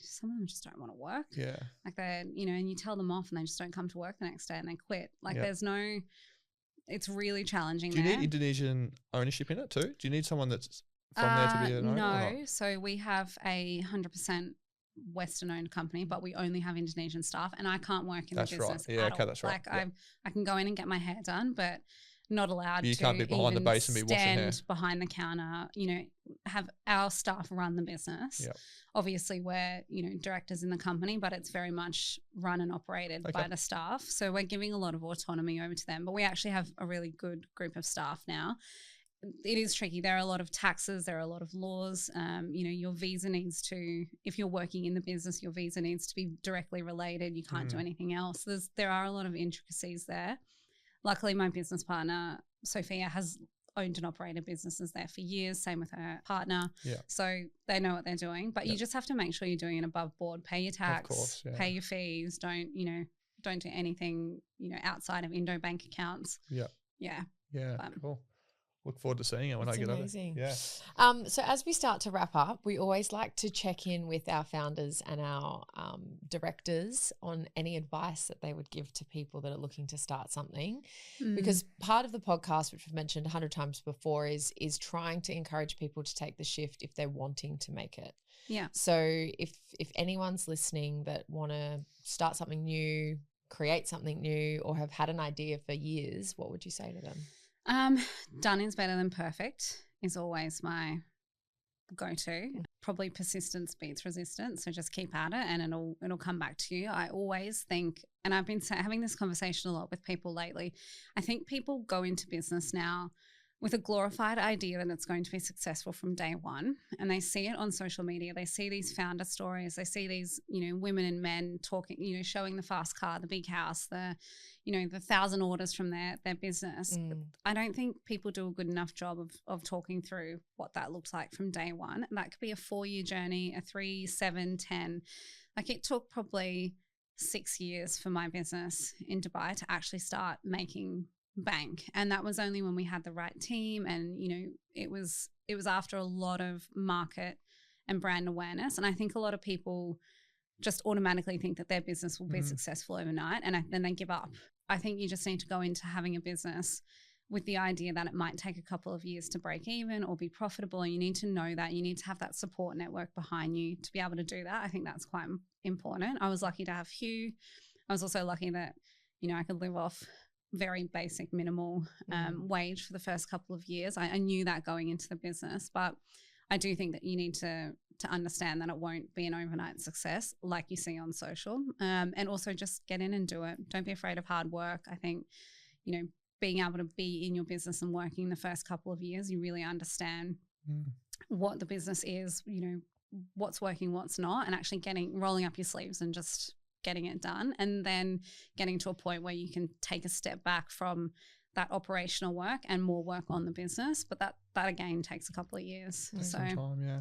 some of them just don't want to work. Yeah. Like they're, you know, and you tell them off and they just don't come to work the next day and they quit. Like there's no, it's really challenging. Do you need Indonesian ownership in it too? Do you need someone that's from there to be an owner? No. So we have a 100% Western owned company, but we only have Indonesian staff and I can't work in the business. Yeah, at okay, all. that's right. Like I can go in and get my hair done, but not allowed you to can't be behind the base and be washing hair. Stand behind the counter, you know, have our staff run the business. Yep. Obviously we're, you know, directors in the company, but it's very much run and operated by the staff. So we're giving a lot of autonomy over to them, but we actually have a really good group of staff now. It is tricky. There are a lot of taxes. There are a lot of laws. You know, your visa needs to, if you're working in the business, your visa needs to be directly related. You can't do anything else. There are a lot of intricacies there. Luckily, my business partner, Sophia, has owned and operated businesses there for years, same with her partner. Yeah. So they know what they're doing. But you just have to make sure you're doing it above board. Pay your tax, pay your fees. Don't do anything, you know, outside of Indo bank accounts. Yeah. Yeah. Yeah, cool. Look forward to seeing it when I get amazing. over. Yeah. So as we start to wrap up, we always like to check in with our founders and our directors on any advice that they would give to people that are looking to start something. Because part of the podcast, which we've mentioned 100 times before, is trying to encourage people to take the shift if they're wanting to make it. Yeah. So if anyone's listening that want to start something new, create something new, or have had an idea for years, what would you say to them? Done is better than perfect is always my go-to. Probably persistence beats resistance. So just keep at it and it'll come back to you. I always think, and I've been having this conversation a lot with people lately, I think people go into business now with a glorified idea that it's going to be successful from day one. And they see it on social media. They see these founder stories. They see these, you know, women and men talking, you know, showing the fast car, the big house, the, you know, the 1,000 orders from their business. I don't think people do a good enough job of talking through what that looks like from day one. And that could be a 4-year journey, a 3, 7, 10. Like it took probably 6 years for my business in Dubai to actually start making bank, and that was only when we had the right team, and you know it was after a lot of market and brand awareness. And I think a lot of people just automatically think that their business will be successful overnight, and then they give up. I think you just need to go into having a business with the idea that it might take a couple of years to break even or be profitable, and you need to know that. You need to have that support network behind you to be able to do that. I think that's quite important. I was lucky to have Hugh. I was also lucky that, you know, I could live off very basic minimal wage for the first couple of years. I knew that going into the business, but I do think that you need to understand that it won't be an overnight success like you see on social, and also just get in and do it. Don't be afraid of hard work. I think, you know, being able to be in your business and working the first couple of years, you really understand what the business is, you know, what's working, what's not, and actually rolling up your sleeves and just getting it done, and then getting to a point where you can take a step back from that operational work and more work on the business. But that again takes a couple of years. Some time, yeah.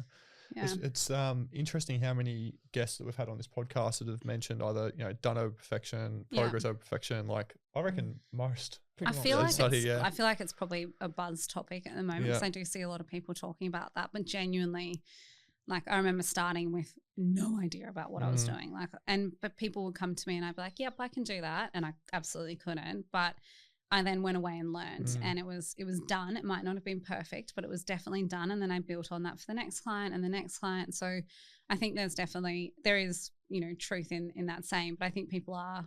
It's interesting how many guests that we've had on this podcast that have mentioned either, you know, done over perfection, progress over perfection. Like I reckon most. I feel like it's probably a buzz topic at the moment because I do see a lot of people talking about that, but genuinely, like I remember starting with no idea about what I was doing. But people would come to me and I'd be like, yep, I can do that. And I absolutely couldn't. But I then went away and learned, and it was done. It might not have been perfect, but it was definitely done. And then I built on that for the next client and the next client. So I think there is, you know, truth in that saying, but I think people are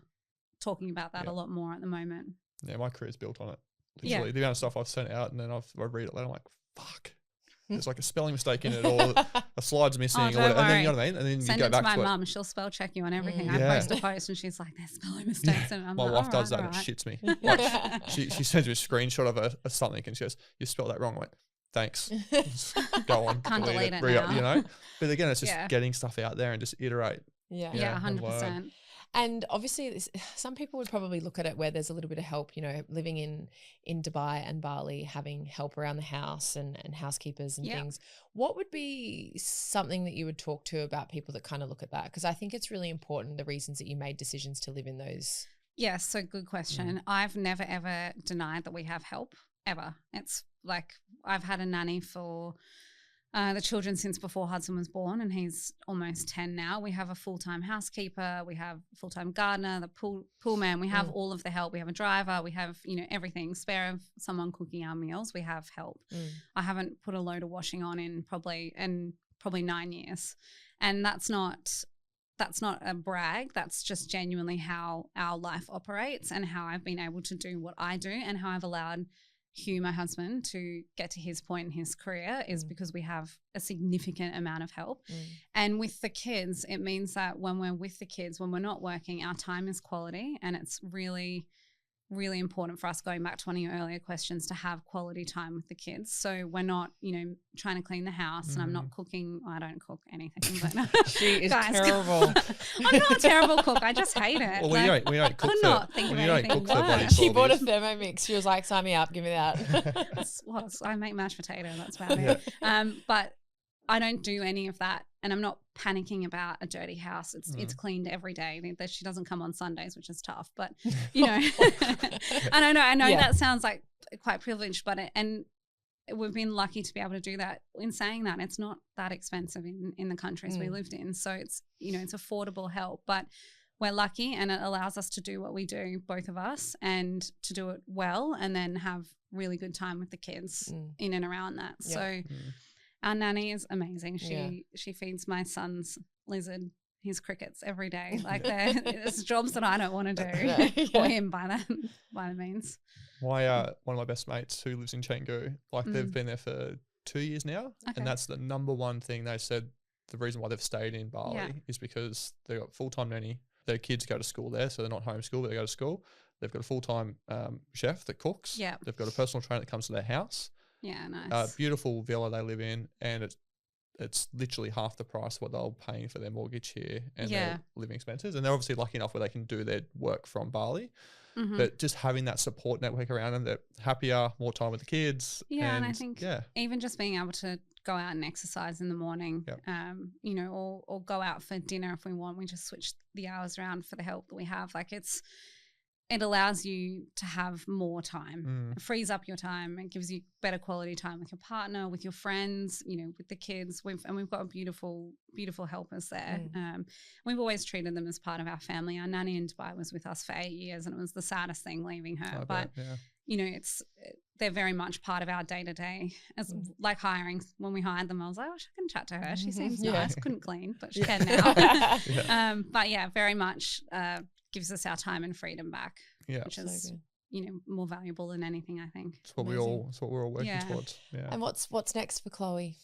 talking about that a lot more at the moment. Yeah, my career's built on it. Literally, the amount of stuff I've sent out, and then I read it later, I'm like, fuck. There's like a spelling mistake in it, or a slide's missing, or whatever. And then, you know what I mean? And then send you go it back to to my mum. She'll spell check you on everything. I post a post and she's like, there's spelling mistakes. And I'm my like, wife does that and it shits me. Like she sends me a screenshot of a something and she goes, you spelled that wrong. I went, thanks. Go on. Can't delete it now. You know? But again, it's just getting stuff out there and just iterate. Yeah, 100%. And obviously, some people would probably look at it where there's a little bit of help, living in Dubai and Bali, having help around the house and housekeepers and things. What would be something that you would talk to about people that kind of look at that? Because I think it's really important, the reasons that you made decisions to live in those. Yes, so good question. I've never, ever denied that we have help, ever. It's like I've had a nanny for the children since before Hudson was born, and he's almost 10 now. We have a full-time housekeeper, we have a full-time gardener, the pool man. We have all of the help. We have a driver. We have, everything. Spare of someone cooking our meals. We have help. I haven't put a load of washing on in probably 9 years, and that's not a brag. That's just genuinely how our life operates and how I've been able to do what I do and how I've allowed Hugh, my husband, to get to his point in his career is because we have a significant amount of help. And with the kids, it means that when we're with the kids, when we're not working, our time is quality, and it's really, really important for us, going back to one of your earlier questions, to have quality time with the kids. So we're not, trying to clean the house, and I'm not cooking. I don't cook anything. But she is terrible. I'm not a terrible cook. I just hate it. Well, we don't cook. Could not think of anything worse. She bought a Thermomix. She was like, "Sign me up. Give me that." I make mashed potato. That's about it. But I don't do any of that, and I'm not panicking about a dirty house. It's cleaned every day. She doesn't come on Sundays, which is tough, but and I know that sounds like quite privileged, but we've been lucky to be able to do that. In saying that, it's not that expensive in the countries we lived in, so it's it's affordable help, but we're lucky, and it allows us to do what we do, both of us, and to do it well, and then have really good time with the kids in and around that. So our nanny is amazing. She feeds my son's lizard his crickets every day. Like it's jobs that I don't want to do for him by the means. One of my best mates who lives in Canggu, they've been there for 2 years now, and that's the number one thing they said. The reason why they've stayed in Bali is because they've got full-time nanny. Their kids go to school there, so they're not homeschooled, but they go to school. They've got a full-time chef that cooks. Yeah. They've got a personal trainer that comes to their house. Yeah, nice. Beautiful villa they live in, and it's literally half the price of what they're paying for their mortgage here and their living expenses. And they're obviously lucky enough where they can do their work from Bali. But just having that support network around them, they're happier, more time with the kids. Yeah, and I think even just being able to go out and exercise in the morning, or go out for dinner if we want. We just switch the hours around for the help that we have. It allows you to have more time. It frees up your time. It gives you better quality time with your partner, with your friends, with the kids. We've got beautiful, beautiful helpers there. We've always treated them as part of our family. Our nanny in Dubai was with us for 8 years, and it was the saddest thing leaving her. They're very much part of our day-to-day. As like hiring, when we hired them, I was like, I can chat to her. She seems nice. Couldn't clean, but she can now. But very much gives us our time and freedom back, which is more valuable than anything, I think. It's what we're all working towards. Yeah. And what's next for Chloe?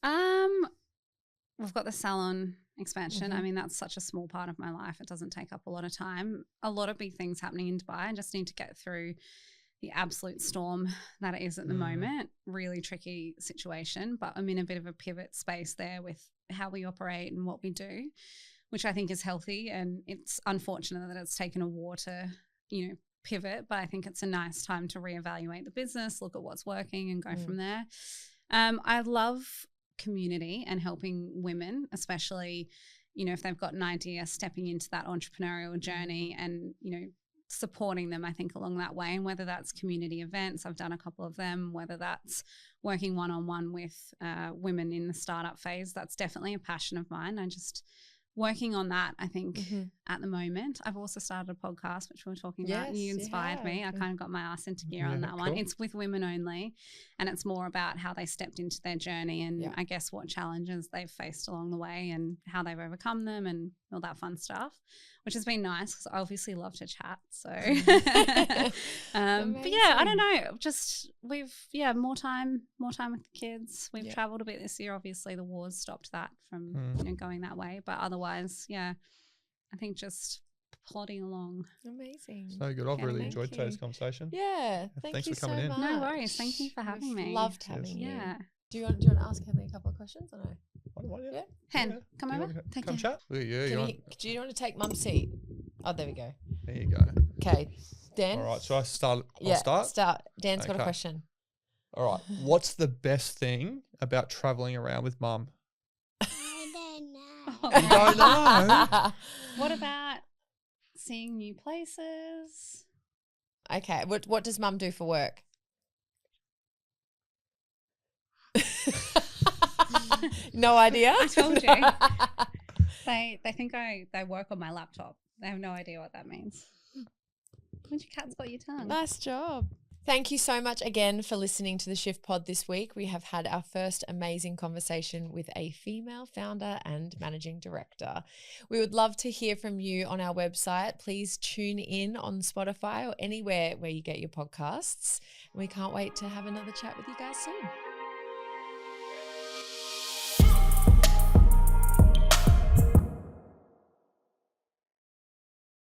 We've got the salon expansion. I mean, that's such a small part of my life. It doesn't take up a lot of time. A lot of big things happening in Dubai. I just need to get through the absolute storm that it is at the moment. Really tricky situation, but I'm in a bit of a pivot space there with how we operate and what we do, which I think is healthy. And it's unfortunate that it's taken a war to, pivot, but I think it's a nice time to reevaluate the business, look at what's working and go from there. I love community and helping women, especially, if they've got an idea, stepping into that entrepreneurial journey and, supporting them, I think, along that way. And whether that's community events, I've done a couple of them, whether that's working one-on-one with women in the startup phase, that's definitely a passion of mine. I just working on that, I think, at the moment. I've also started a podcast, which we were talking about. You inspired me. I kind of got my ass into gear on that one. It's with women only, and it's more about how they stepped into their journey and I guess what challenges they've faced along the way and how they've overcome them and all that fun stuff, which has been nice because I obviously love to chat. So, but I don't know. Just we've more time with the kids. We've traveled a bit this year. Obviously, the wars stopped that from going that way, but otherwise, I think just plodding along. Amazing. So good. I've really enjoyed today's conversation. Yeah. Thanks for coming in. No worries. Thank you for having me. Loved having you. Yeah. Do you want to ask Henley a couple of questions or no? Hen, come over. Come chat. Do you want to take Mum's seat? Oh, there we go. There you go. Okay, Dan. All right, so I start. Yeah, I'll start. Dan's got a Okay. question. All right. What's the best thing about traveling around with mum? I don't know. Oh, You don't know. What about seeing new places? Okay, what does mum do for work? No idea. I told you. They think they work on my laptop. They have no idea what that means. When's your cat spot your tongue? Nice job. Thank you so much again for listening to the Shift Pod this week. We have had our first amazing conversation with a female founder and managing director. We would love to hear from you on our website. Please tune in on Spotify or anywhere where you get your podcasts. We can't wait to have another chat with you guys soon.